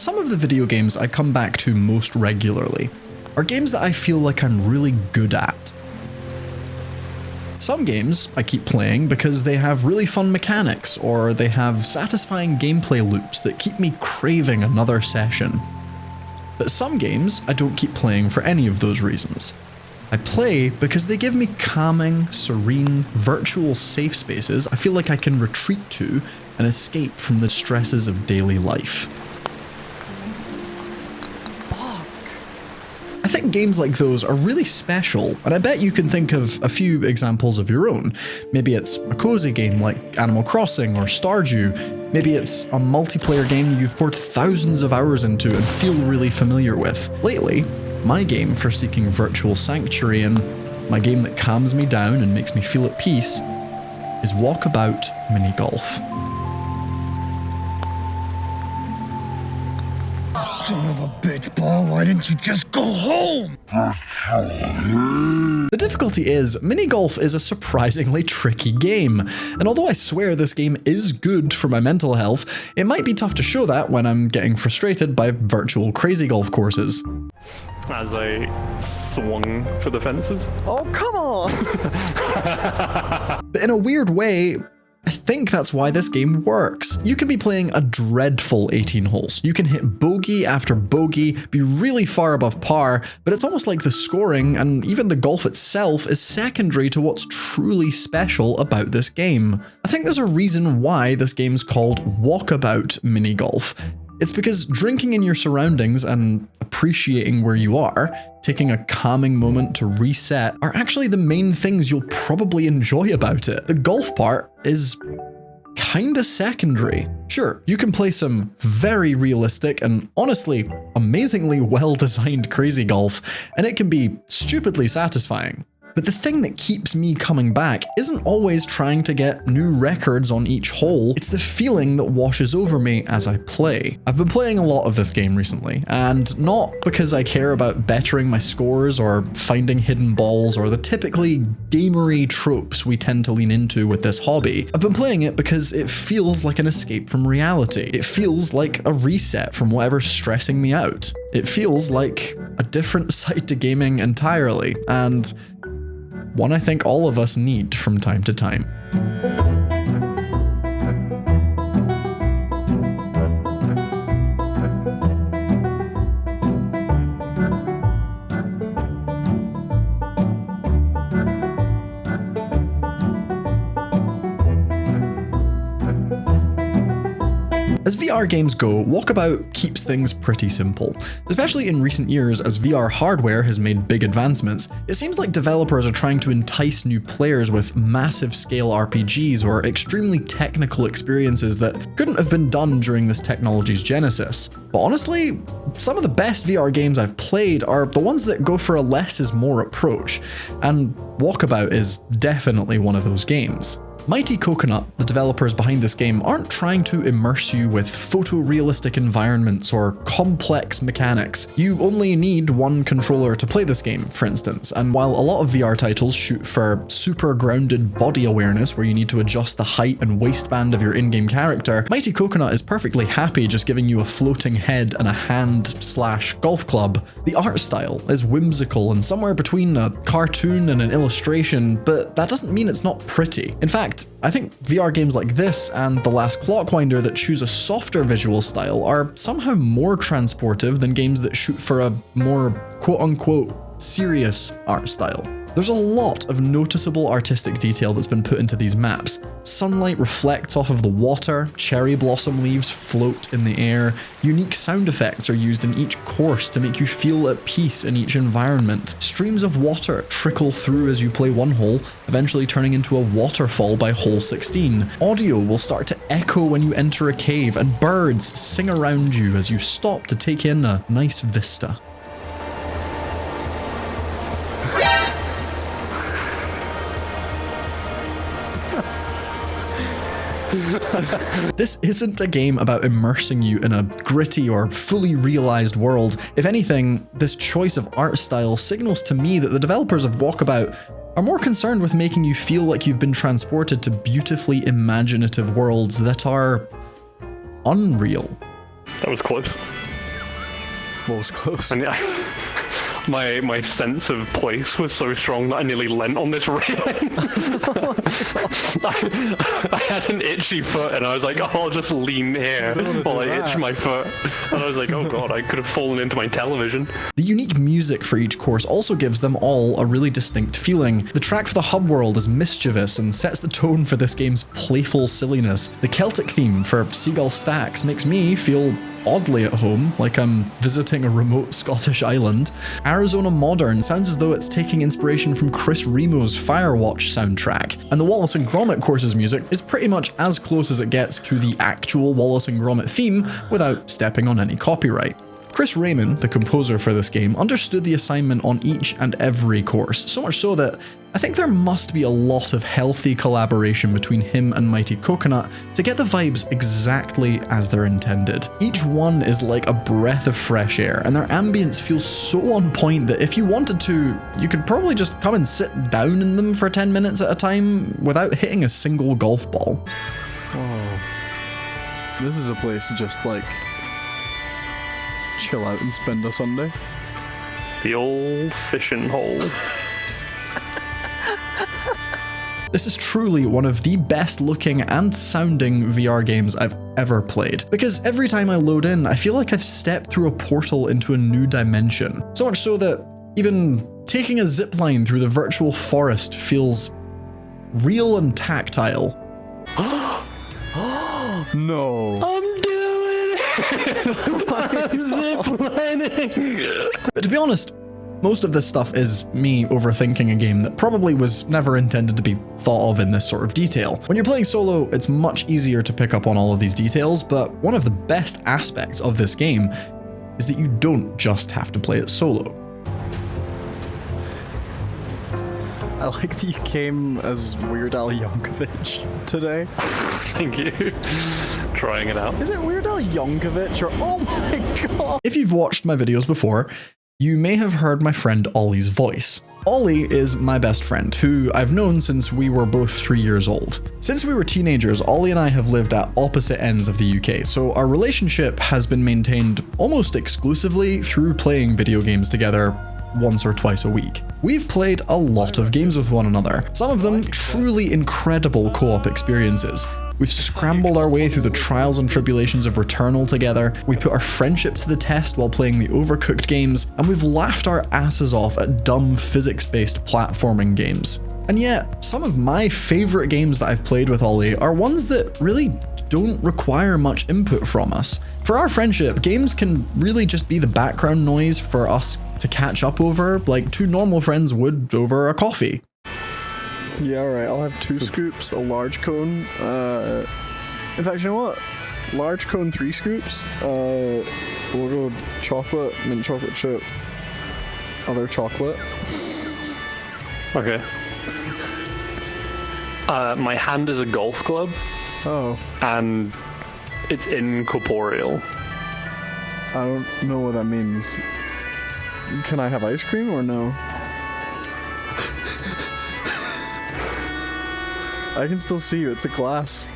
Some of the video games I come back to most regularly are games that I feel like I'm really good at. Some games I keep playing because they have really fun mechanics, or they have satisfying gameplay loops that keep me craving another session. But some games I don't keep playing for any of those reasons. I play because they give me calming, serene, virtual safe spaces I feel like I can retreat to and escape from the stresses of daily life. I think games like those are really special, and I bet you can think of a few examples of your own. Maybe it's a cozy game like Animal Crossing or Stardew. Maybe it's a multiplayer game you've poured thousands of hours into and feel really familiar with. Lately, my game for seeking virtual sanctuary and my game that calms me down and makes me feel at peace is Walkabout Mini Golf. Son of a bitch, Paul, why didn't you just go home? The difficulty is, mini golf is a surprisingly tricky game, and although I swear this game is good for my mental health, it might be tough to show that when I'm getting frustrated by virtual crazy golf courses. As I swung for the fences. Oh, come on! But in a weird way, I think that's why this game works. You can be playing a dreadful 18 holes. You can hit bogey after bogey, be really far above par, but it's almost like the scoring and even the golf itself is secondary to what's truly special about this game. I think there's a reason why this game's called Walkabout Mini Golf. It's because drinking in your surroundings and appreciating where you are, taking a calming moment to reset, are actually the main things you'll probably enjoy about it. The golf part is kinda secondary. Sure, you can play some very realistic and honestly amazingly well-designed crazy golf, and it can be stupidly satisfying. But the thing that keeps me coming back isn't always trying to get new records on each hole, it's the feeling that washes over me as I play. I've been playing a lot of this game recently, and not because I care about bettering my scores or finding hidden balls or the typically gamery tropes we tend to lean into with this hobby. I've been playing it because it feels like an escape from reality. It feels like a reset from whatever's stressing me out. It feels like a different side to gaming entirely, and one I think all of us need from time to time. As VR games go, Walkabout keeps things pretty simple. Especially in recent years, as VR hardware has made big advancements, it seems like developers are trying to entice new players with massive scale RPGs or extremely technical experiences that couldn't have been done during this technology's genesis. But honestly, some of the best VR games I've played are the ones that go for a less is more approach, and Walkabout is definitely one of those games. Mighty Coconut, the developers behind this game, aren't trying to immerse you with photorealistic environments or complex mechanics. You only need one controller to play this game, for instance, and while a lot of VR titles shoot for super grounded body awareness where you need to adjust the height and waistband of your in-game character, Mighty Coconut is perfectly happy just giving you a floating head and a hand/golf club. The art style is whimsical and somewhere between a cartoon and an illustration, but that doesn't mean it's not pretty. In fact, I think VR games like this and The Last Clockwinder that choose a softer visual style are somehow more transportive than games that shoot for a more quote-unquote serious art style. There's a lot of noticeable artistic detail that's been put into these maps. Sunlight reflects off of the water, cherry blossom leaves float in the air, unique sound effects are used in each course to make you feel at peace in each environment. Streams of water trickle through as you play one hole, eventually turning into a waterfall by hole 16. Audio will start to echo when you enter a cave, and birds sing around you as you stop to take in a nice vista. This isn't a game about immersing you in a gritty or fully realized world. If anything, this choice of art style signals to me that the developers of Walkabout are more concerned with making you feel like you've been transported to beautifully imaginative worlds that are unreal. That was close. What was close? And my sense of place was so strong that I nearly leant on this railing. I had an itchy foot, and I was like, oh, I'll just lean here while I itch my foot. And I was like, oh god, I could have fallen into my television. The unique music for each course also gives them all a really distinct feeling. The track for the hub world is mischievous and sets the tone for this game's playful silliness. The Celtic theme for Seagull Stacks makes me feel oddly at home, like I'm visiting a remote Scottish island. Arizona Modern sounds as though it's taking inspiration from Chris Remo's Firewatch soundtrack, and the Wallace and Gromit course's music is pretty much as close as it gets to the actual Wallace and Gromit theme without stepping on any copyright. Chris Reyman, the composer for this game, understood the assignment on each and every course, so much so that I think there must be a lot of healthy collaboration between him and Mighty Coconut to get the vibes exactly as they're intended. Each one is like a breath of fresh air, and their ambience feels so on point that if you wanted to, you could probably just come and sit down in them for 10 minutes at a time without hitting a single golf ball. Oh. This is a place to just, like, chill out and spend a Sunday. The old fishing hole. This is truly one of the best looking and sounding VR games I've ever played, because every time I load in, I feel like I've stepped through a portal into a new dimension. So much so that even taking a zipline through the virtual forest feels real and tactile. No. I'm doing it! I'm ziplining! But to be honest, most of this stuff is me overthinking a game that probably was never intended to be thought of in this sort of detail. When you're playing solo, it's much easier to pick up on all of these details, but one of the best aspects of this game is that you don't just have to play it solo. I like that you came as Weird Al Yankovic today. Thank you. Trying it out. Is it Weird Al Yankovic or... Oh my god! If you've watched my videos before, you may have heard my friend Olly's voice. Olly is my best friend, who I've known since we were both 3 years old. Since we were teenagers, Olly and I have lived at opposite ends of the UK, so our relationship has been maintained almost exclusively through playing video games together once or twice a week. We've played a lot of games with one another, some of them truly incredible co-op experiences. We've scrambled our way through the trials and tribulations of Returnal together, we put our friendship to the test while playing the Overcooked games, and we've laughed our asses off at dumb physics-based platforming games. And yet, some of my favourite games that I've played with Olly are ones that really don't require much input from us. For our friendship, games can really just be the background noise for us to catch up over, like two normal friends would over a coffee. Yeah, alright, I'll have 2 scoops, a large cone, in fact, you know what? Large cone, 3 scoops, we'll go chocolate, mint chocolate chip, other chocolate. Okay. My hand is a golf club. Oh. And it's incorporeal. I don't know what that means. Can I have ice cream or no? I can still see you, it's a glass.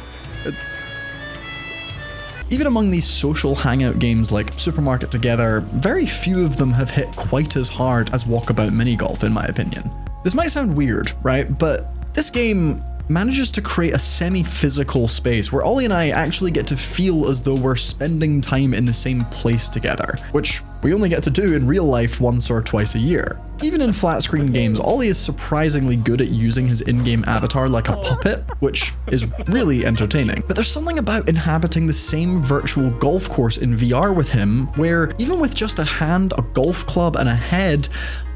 Even among these social hangout games like Supermarket Together, very few of them have hit quite as hard as Walkabout Mini Golf, in my opinion. This might sound weird, right? But this game manages to create a semi-physical space where Olly and I actually get to feel as though we're spending time in the same place together, which we only get to do in real life once or twice a year. Even in flat screen games, Olly is surprisingly good at using his in-game avatar like a puppet, which is really entertaining. But there's something about inhabiting the same virtual golf course in VR with him, where even with just a hand, a golf club, and a head,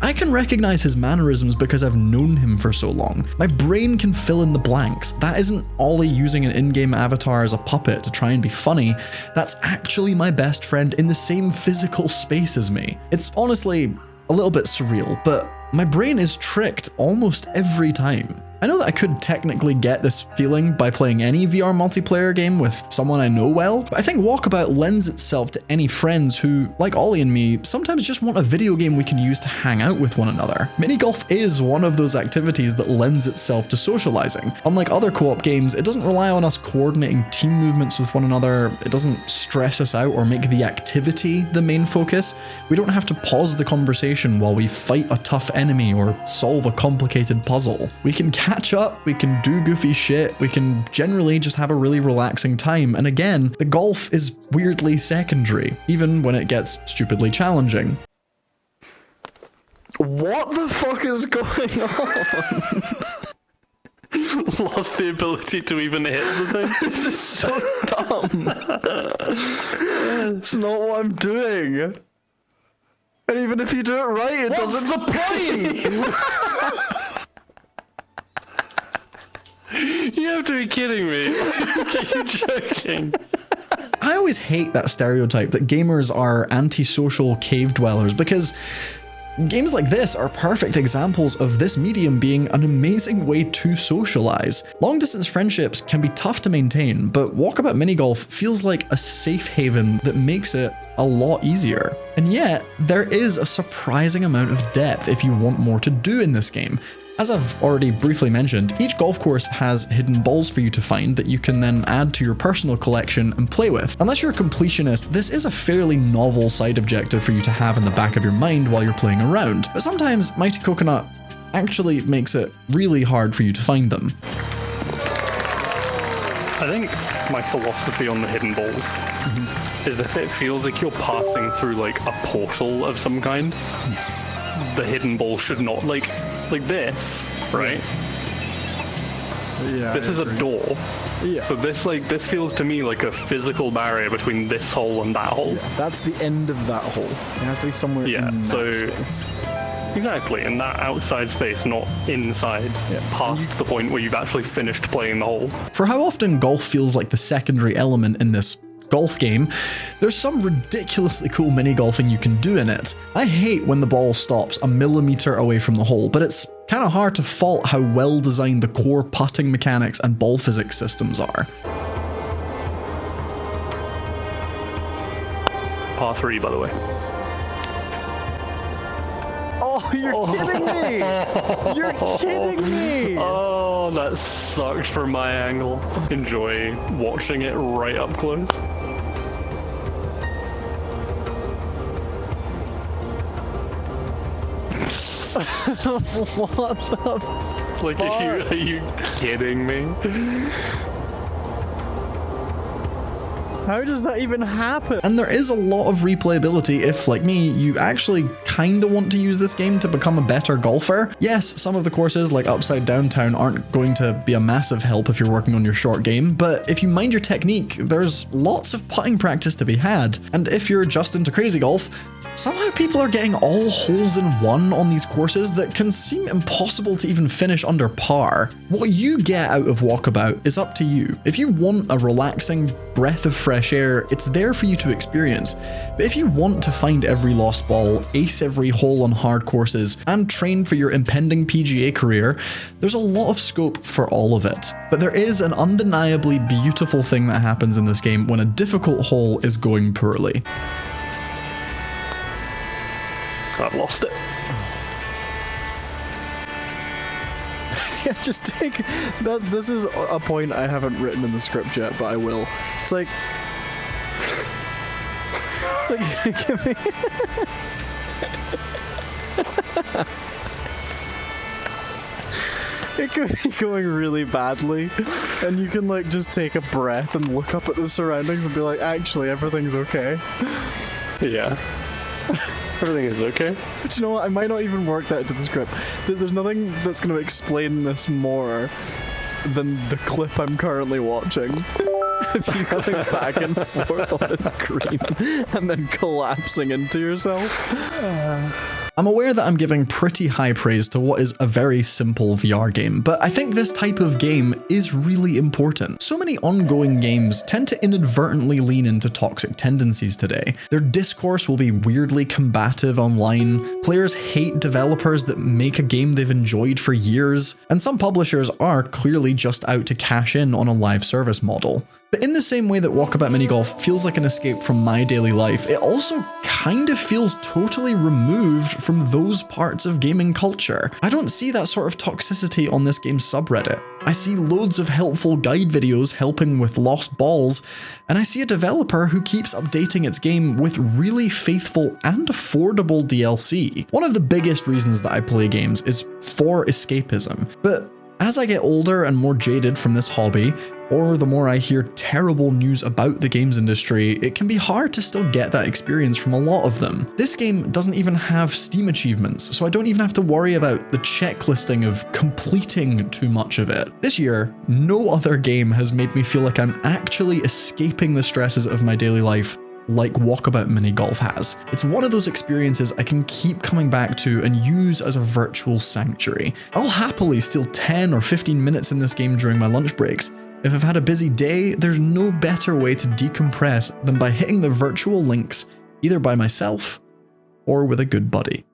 I can recognize his mannerisms because I've known him for so long. My brain can fill in the blanks. That isn't Olly using an in-game avatar as a puppet to try and be funny. That's actually my best friend in the same physical space as me. It's honestly a little bit surreal, but my brain is tricked almost every time. I know that I could technically get this feeling by playing any VR multiplayer game with someone I know well, but I think Walkabout lends itself to any friends who, like Ollie and me, sometimes just want a video game we can use to hang out with one another. Mini golf is one of those activities that lends itself to socializing. Unlike other co-op games, it doesn't rely on us coordinating team movements with one another, it doesn't stress us out or make the activity the main focus. We don't have to pause the conversation while we fight a tough enemy or solve a complicated puzzle. We can catch up, we can do goofy shit, we can generally just have a really relaxing time, and again, the golf is weirdly secondary, even when it gets stupidly challenging. What the fuck is going on? Lost the ability to even hit the thing. This is so dumb. It's not what I'm doing. And even if you do it right, it doesn't. What's the point? You have to be kidding me. Are you joking? I always hate that stereotype that gamers are antisocial cave dwellers, because games like this are perfect examples of this medium being an amazing way to socialize. Long-distance friendships can be tough to maintain, but Walkabout Mini Golf feels like a safe haven that makes it a lot easier. And yet, there is a surprising amount of depth if you want more to do in this game. As I've already briefly mentioned, each golf course has hidden balls for you to find that you can then add to your personal collection and play with. Unless you're a completionist, this is a fairly novel side objective for you to have in the back of your mind while you're playing around. But sometimes Mighty Coconut actually makes it really hard for you to find them. I think my philosophy on the hidden balls is that it feels like you're passing through like a portal of some kind. The hidden ball should not, like this, right? Yeah. This is a door. Yeah. So this feels to me like a physical barrier between this hole and that hole. That's the end of that hole. It has to be somewhere in that space. Exactly, in that outside space, not inside, past the point where you've actually finished playing the hole. For how often golf feels like the secondary element in this golf game, there's some ridiculously cool mini golfing you can do in it. I hate when the ball stops a millimeter away from the hole, but it's kind of hard to fault how well designed the core putting mechanics and ball physics systems are. Par 3, by the way. Oh, you're kidding me! You're kidding me! Oh, that sucks from my angle. Enjoy watching it right up close. What the Like, are you kidding me? How does that even happen? And there is a lot of replayability if, like me, you actually kinda want to use this game to become a better golfer. Yes, some of the courses, like Upside Downtown, aren't going to be a massive help if you're working on your short game, but if you mind your technique, there's lots of putting practice to be had. And if you're just into crazy golf, somehow people are getting all holes in one on these courses that can seem impossible to even finish under par. What you get out of Walkabout is up to you. If you want a relaxing breath of fresh air, it's there for you to experience. But if you want to find every lost ball, ace every hole on hard courses, and train for your impending PGA career, there's a lot of scope for all of it. But there is an undeniably beautiful thing that happens in this game when a difficult hole is going poorly. I've lost it. Yeah, just take that. This is a point I haven't written in the script yet, but I will. It's like, give me. It could be going really badly, and you can like just take a breath and look up at the surroundings and be like, actually, everything's okay. Yeah. Everything is okay. But you know what? I might not even work that into the script. There's nothing that's going to explain this more than the clip I'm currently watching. If you going back and forth on the screen and then collapsing into yourself. I'm aware that I'm giving pretty high praise to what is a very simple VR game, but I think this type of game is really important. So many ongoing games tend to inadvertently lean into toxic tendencies today. Their discourse will be weirdly combative online, players hate developers that make a game they've enjoyed for years, and some publishers are clearly just out to cash in on a live service model. But in the same way that Walkabout Minigolf feels like an escape from my daily life, it also kind of feels totally removed from those parts of gaming culture. I don't see that sort of toxicity on this game's subreddit. I see loads of helpful guide videos helping with lost balls, and I see a developer who keeps updating its game with really faithful and affordable DLC. One of the biggest reasons that I play games is for escapism, but as I get older and more jaded from this hobby, or the more I hear terrible news about the games industry, it can be hard to still get that experience from a lot of them. This game doesn't even have Steam achievements, so I don't even have to worry about the checklisting of completing too much of it. This year, no other game has made me feel like I'm actually escaping the stresses of my daily life like Walkabout Minigolf has. It's one of those experiences I can keep coming back to and use as a virtual sanctuary. I'll happily steal 10 or 15 minutes in this game during my lunch breaks. If I've had a busy day, there's no better way to decompress than by hitting the virtual links, either by myself or with a good buddy.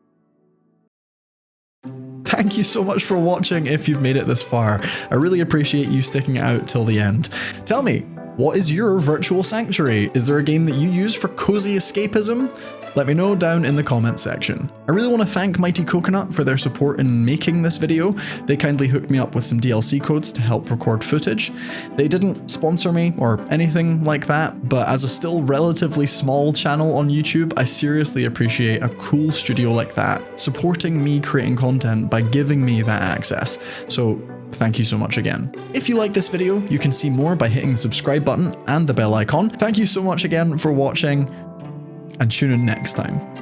Thank you so much for watching if you've made it this far. I really appreciate you sticking out till the end. Tell me, what is your virtual sanctuary? Is there a game that you use for cozy escapism? Let me know down in the comments section. I really want to thank Mighty Coconut for their support in making this video. They kindly hooked me up with some DLC codes to help record footage. They didn't sponsor me or anything like that, but as a still relatively small channel on YouTube, I seriously appreciate a cool studio like that supporting me creating content by giving me that access. So thank you so much again. If you like this video, you can see more by hitting the subscribe button and the bell icon. Thank you so much again for watching, and tune in next time.